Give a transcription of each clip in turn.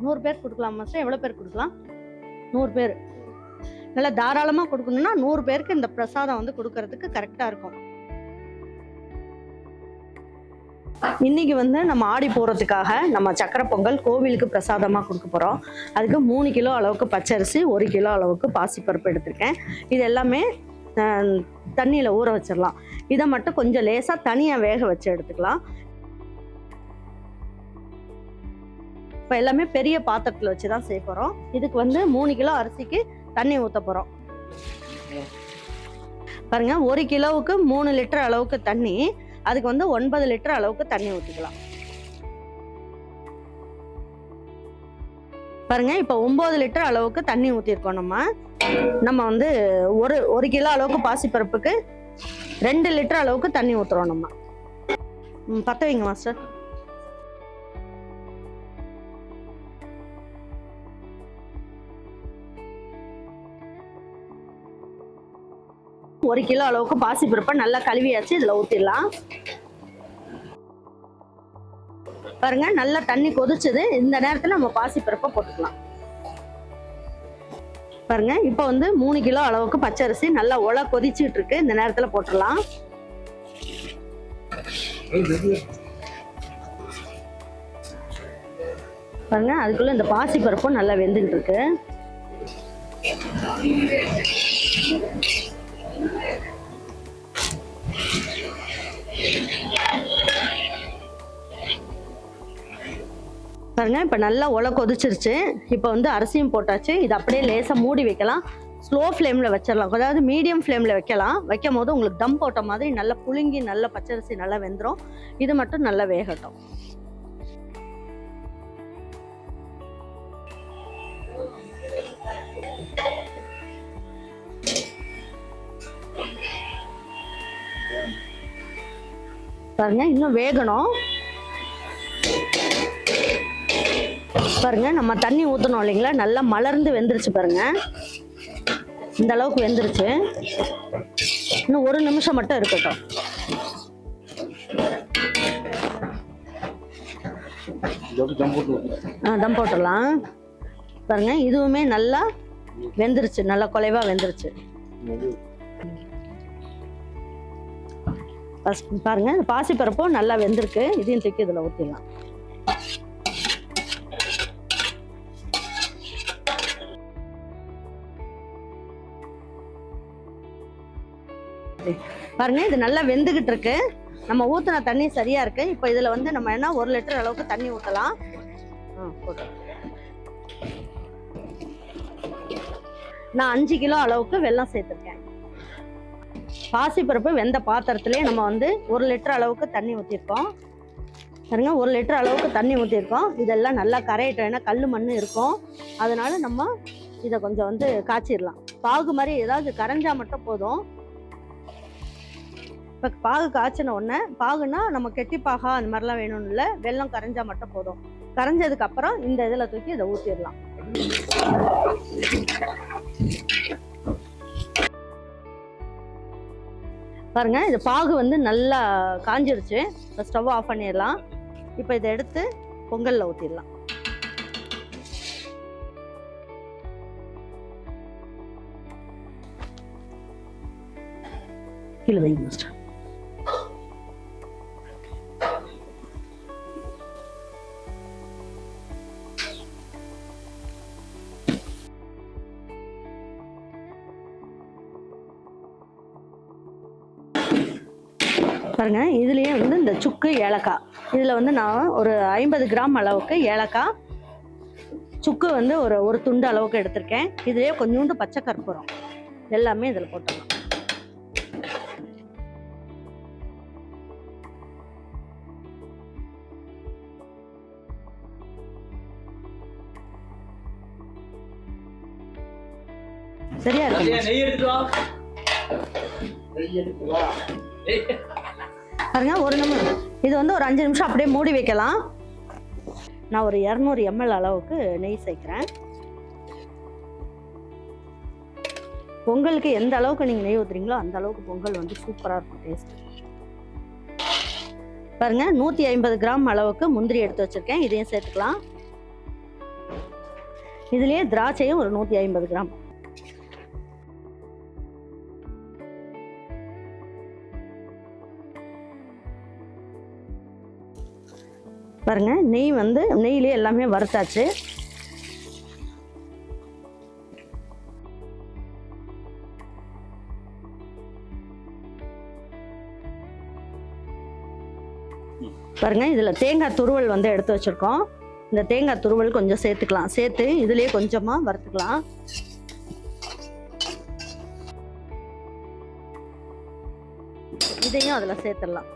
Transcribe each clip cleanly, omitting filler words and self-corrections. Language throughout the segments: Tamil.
100 பேர் கொடுக்கலாம் மாஸ்டர். எவ்வளோ பேர் கொடுக்கலாம்? 100 பேர். நல்லா தாராளமாக கொடுக்கணும்னா 100 பேருக்கு இந்த பிரசாதம் வந்து கொடுக்கறதுக்கு கரெக்டாக இருக்கும். இன்னைக்கு வந்து நம்ம ஆடி போகிறதுக்காக நம்ம சக்கரை பொங்கல் கோவிலுக்கு பிரசாதமாக கொடுக்க போகிறோம். அதுக்கு 3 கிலோ அளவுக்கு பச்சரிசி, 1 கிலோ அளவுக்கு பாசிப்பருப்பு எடுத்திருக்கேன். இது எல்லாமே தண்ணியில் ஊற வச்சிடலாம். இதை மட்டும் கொஞ்சம் லேசாக தனியாக வேக வச்சு எடுத்துக்கலாம். இப்போ எல்லாமே பெரிய பாத்திரத்தில் வச்சு தான் செய்ய போகிறோம். இதுக்கு வந்து 3 கிலோ அரிசிக்கு தண்ணி ஊற்ற போகிறோம். பாருங்க, 1 கிலோவுக்கு 3 லிட்டர் அளவுக்கு தண்ணி. அதுக்கு வந்து 9 லிட்டர் அளவுக்கு தண்ணி ஊற்றிக்கலாம். பாருங்க, இப்போ 9 லிட்டர் அளவுக்கு தண்ணி ஊற்றிருக்கோம். நம்ம வந்து ஒரு கிலோ அளவுக்கு பாசிப்பருப்புக்கு 2 லிட்டர் அளவுக்கு தண்ணி ஊற்றுறோம். நம்ம பற்ற வைங்க மாஸ்டர். ஒரு கிலோ அளவுக்கு பாசிப்பருப்பை நல்லா கழுவியாச்சு இதில் ஊற்றிடலாம். பாருங்க, நல்லா தண்ணி கொதிச்சுது. இந்த நேரத்தில் நம்ம பாசிப்பருப்பை போட்டுக்கலாம். பாருங்க, இப்போ வந்து 3 கிலோ அளவுக்கு பச்சரிசி நல்லா உலை கொதிச்சுட்டு இருக்கு. இந்த நேரத்தில் போட்டுடலாம். பாருங்க, அதுக்குள்ள இந்த பாசிப்பருப்பும் நல்லா வெந்துகிட்டு இருக்கு. பாருங்க, இப்போ நல்லா உலை கொதிச்சிருச்சு. இப்போ வந்து அரிசியும் போட்டாச்சு. இது அப்படியே லேசாக மூடி வைக்கலாம். ஸ்லோ ஃப்ளேமில் வச்சிடலாம். அதாவது மீடியம் ஃப்ளேமில் வைக்கலாம். வைக்கும் போது உங்களுக்கு தம் போட்ட மாதிரி நல்லா புழுங்கி நல்லா பச்சரிசி நல்லா வெந்துடும். இது மட்டும் நல்லா வேகட்டும். பாருங்க, இன்னும் வேகணும். பாருங்க, நம்ம தண்ணி ஊற்றணும் இல்லைங்களா, நல்லா மலர்ந்து வெந்துருச்சு. பாருங்க, இந்த அளவுக்கு வெந்துருச்சு. இன்னும் 1 நிமிஷம் மட்டும் இருக்கட்டும். தம் போட்டுடலாம். பாருங்க, இதுவுமே நல்லா வெந்துருச்சு. நல்லா குலைவா வெந்துருச்சு. பாருங்க, பாசிப்பருப்பும் நல்லா வெந்திருக்கு. இதையும் தூக்கி இதில் ஊற்றிடலாம். பாருங்க, இது நல்லா வெந்துகிட்டு இருக்கு. நம்ம ஊற்றின தண்ணி சரியா இருக்கு. இப்போ இதுல வந்து நம்ம என்ன 1 லிட்டர் அளவுக்கு தண்ணி ஊற்றலாம். நான் 5 கிலோ அளவுக்கு வெல்லம் சேர்த்துருக்கேன். பாசிப்பருப்பு வெந்த பாத்திரத்திலே நம்ம வந்து 1 லிட்டர் அளவுக்கு தண்ணி ஊற்றிருக்கோம். பாருங்க, 1 லிட்டர் அளவுக்கு தண்ணி ஊற்றிருக்கோம். இதெல்லாம் நல்லா கரையிட்டோம். ஏன்னா கல் மண் இருக்கும். அதனால நம்ம இதை கொஞ்சம் வந்து காய்ச்சிடலாம். பாகு மாதிரி ஏதாவது கரைஞ்சா மட்டும் போதும். இப்போ பாகு காய்ச்சின உடனே, பாகுனா நம்ம கெட்டி பாகா அந்த மாதிரிலாம் வேணும்னு இல்லை, வெல்லம் கரைஞ்சா மட்டும் போதும். கரைஞ்சதுக்கு அப்புறம் இந்த இதில் தூக்கி இதை ஊற்றிடலாம். பாருங்க, இது பாகு வந்து நல்லா காஞ்சிருச்சு. இப்போ ஸ்டவ் ஆஃப் பண்ணிடலாம். இப்போ இதை எடுத்து பொங்கல்ல ஊற்றிடலாம். கீழே வைங்க மாஸ்டர். பாருங்க, இதுலயே வந்து இந்த சுக்கு ஏலக்காய், இதுல வந்து நான் ஒரு 50 கிராம் அளவுக்கு ஏலக்காய், சுக்கு வந்து ஒரு துண்டு அளவுக்கு எடுத்திருக்கேன். இதுலயே கொஞ்சோண்டு பச்சை கற்பூரம் எல்லாமே இதுல போட்டுடலாம். சரியா இருக்கு. பாருங்க, ஒரு நிமிஷம். இது வந்து ஒரு 5 நிமிஷம் அப்படியே மூடி வைக்கலாம். நான் ஒரு 200 ml அளவுக்கு நெய் சேர்க்கிறேன். பொங்கலுக்கு எந்த அளவுக்கு நீங்க நெய் ஊத்துறீங்களோ அந்த அளவுக்கு பொங்கல் வந்து சூப்பரா இருக்கும் டேஸ்ட். பாருங்க, 150 கிராம் அளவுக்கு முந்திரி எடுத்து வச்சிருக்கேன். இதையும் சேர்த்துக்கலாம். இதுலேயே திராட்சையும் ஒரு 150 கிராம். பாருங்க, நெய் வந்து நெய்யிலே எல்லாமே வறுத்தாச்சு. பாருங்க, இதுல தேங்காய் துருவல் வந்து எடுத்து வச்சிருக்கோம். இந்த தேங்காய் துருவல் கொஞ்சம் சேர்த்துக்கலாம். சேர்த்து இதுலயே கொஞ்சமா வறுத்துக்கலாம். இதையும் அதுல சேர்த்துடலாம்.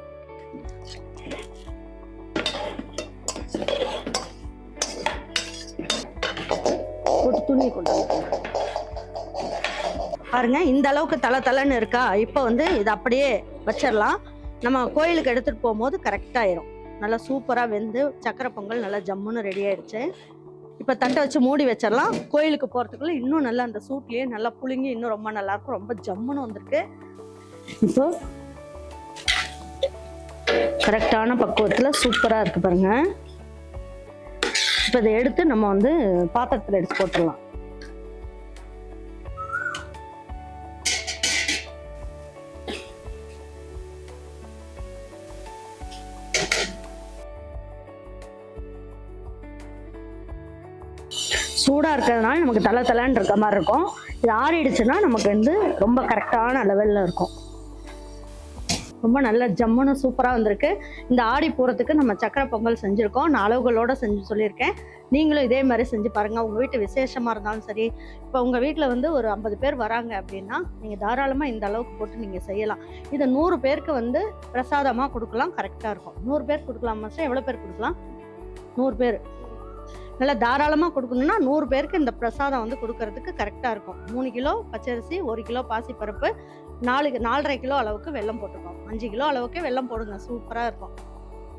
ஒரு துணியை கொண்டு பாருங்க, இந்த அளவுக்கு தலை இருக்கா. இப்போ வந்து இது அப்படியே வச்சிடலாம். நம்ம கோயிலுக்கு எடுத்துட்டு போகும்போது கரெக்டாயிரும். நல்லா சூப்பரா வெந்து சக்கரை பொங்கல் நல்லா ஜம்முன்னு ரெடி ஆயிடுச்சு. இப்போ தட்டை வச்சு மூடி வச்சிடலாம். கோயிலுக்கு போறதுக்குள்ள இன்னும் நல்லா அந்த சூட்லயே நல்லா புளிங்கி இன்னும் ரொம்ப நல்லா இருக்கும். ரொம்ப ஜம்முன்னு வந்திருக்கு. இப்போ கரெக்டான பக்குவத்துல சூப்பரா இருக்கு பாருங்க. இப்போ இதை எடுத்து நம்ம வந்து பாத்திரத்துல எடுத்து போட்டுடலாம். சூடா இருக்கிறதுனால நமக்கு தலைன்னு இருக்க மாதிரி இருக்கும். இது ஆறிடுச்சுன்னா நமக்கு வந்து ரொம்ப கரெக்டான லெவல்ல இருக்கும். ரொம்ப நல்ல ஜம்முன்னு சூப்பராக வந்திருக்கு. இந்த ஆடி பூரத்துக்கு நம்ம சக்கரை பொங்கல் செஞ்சுருக்கோம். நான் அளவுகளோடு செஞ்சு சொல்லியிருக்கேன். நீங்களும் இதே மாதிரி செஞ்சு பாருங்கள். உங்கள் வீட்டு விசேஷமாக இருந்தாலும் சரி, இப்போ உங்கள் வீட்டில் வந்து ஒரு 50 பேர் வராங்க அப்படின்னா நீங்கள் தாராளமாக இந்த அளவுக்கு போட்டு நீங்கள் செய்யலாம். இதை 100 பேருக்கு வந்து பிரசாதமாக கொடுக்கலாம். கரெக்டாக இருக்கும். 100 பேர் கொடுக்கலாம் மாஸ்டர். எவ்வளோ பேர் கொடுக்கலாம்? 100 பேர் நல்லா தாராளமாக கொடுக்கணும்னா 100 பேருக்கு இந்த பிரசாதம் வந்து கொடுக்கறதுக்கு கரெக்டாக இருக்கும். 3 கிலோ பச்சரிசி, 1 கிலோ பாசிப்பருப்பு, 4.5 கிலோ அளவுக்கு வெல்லம் போட்டுக்கோம். 5 கிலோ அளவுக்கு வெல்லம் போடுங்க. சூப்பராக இருக்கும்.